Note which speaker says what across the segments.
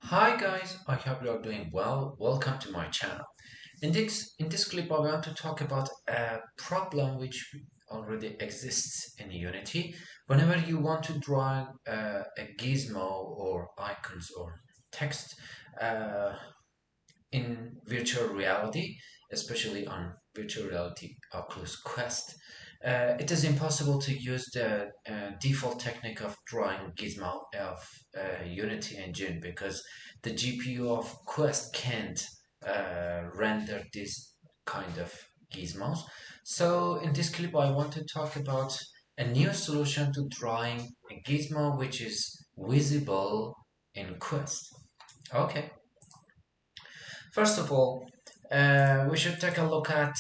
Speaker 1: Hi guys, I hope you are doing well. Welcome to my channel. In this clip, I want to talk about a problem which already exists in Unity. Whenever you want to draw a gizmo or icons or text uh, in virtual reality, especially on virtual reality Oculus Quest, it is impossible to use the default technique of drawing gizmo of Unity engine because the GPU of Quest can't render this kind of gizmos. So in this clip, I want to talk about a new solution to drawing a gizmo which is visible in Quest. Okay. First of all, we should take a look at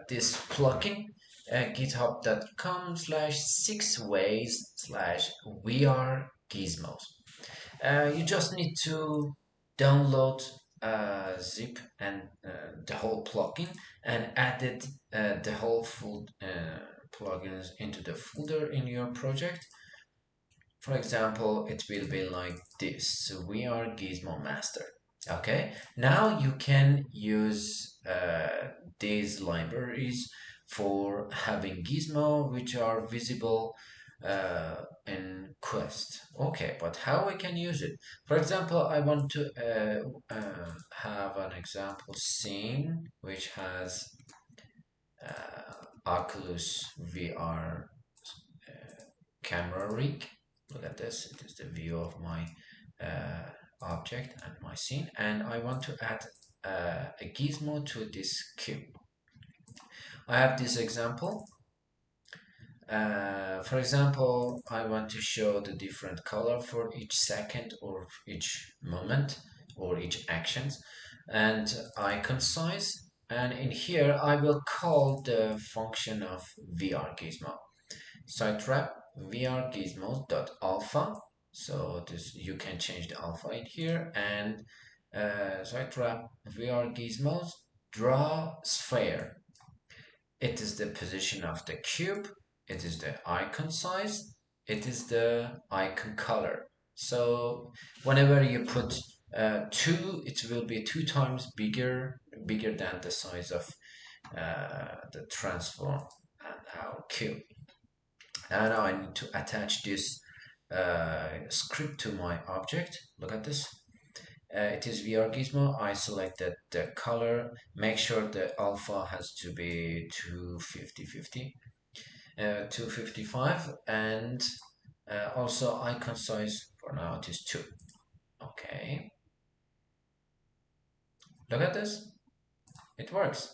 Speaker 1: this plugin, github.com/6ways/VrGizmos. You just need to download zip and the whole plugin and added the whole full plugins into the folder in your project. For example, it will be like this. So we are Gizmo Master. Okay, now you can use these libraries for having Gizmo which are visible in Quest. Okay, but how we can use it? For example, I want to have an example scene which has Oculus VR camera rig. Look at this, it is the view of my object and my scene, and I want to add a gizmo to this cube. I have this example. For example, I want to show the different color for each second or each moment or each actions and icon size, and in here I will call the function of VrGizmo. Sitrep VrGizmos.alpha. So this you can change the alpha in here, and Sitrep VrGizmos draw sphere. It is the position of the cube, it is the icon size, it is the icon color. So whenever you put 2, it will be 2 times bigger than the size of the transform and our cube. And now I need to attach this script to my object. Look at this. It is VrGizmo. I selected the color. Make sure the alpha has to be 255, and also icon size for now it is 2. Okay. Look at this. It works.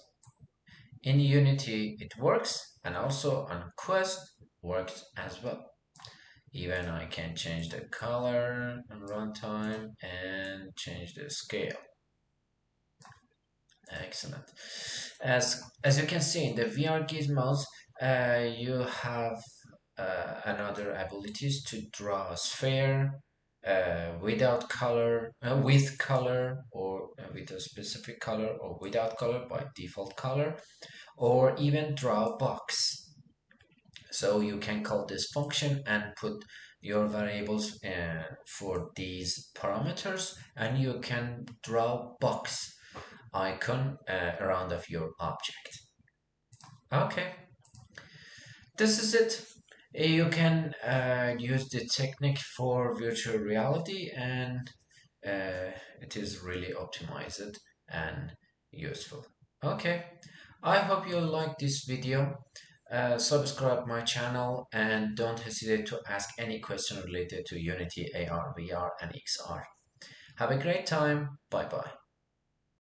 Speaker 1: In Unity it works, and also on Quest works as well. Even I can change the color and runtime and change the scale. Excellent. As you can see in the VrGizmos, you have another abilities to draw a sphere without color, with color, or with a specific color, or without color by default color, or even draw a box. So you can call this function and put your variables for these parameters, and you can draw box icon around of your object. Okay, this is it. You can use the technique for virtual reality, and it is really optimized and useful. Okay, I hope you like this video. Subscribe my channel and don't hesitate to ask any question related to Unity, AR, VR, and XR. Have a great time. Bye bye.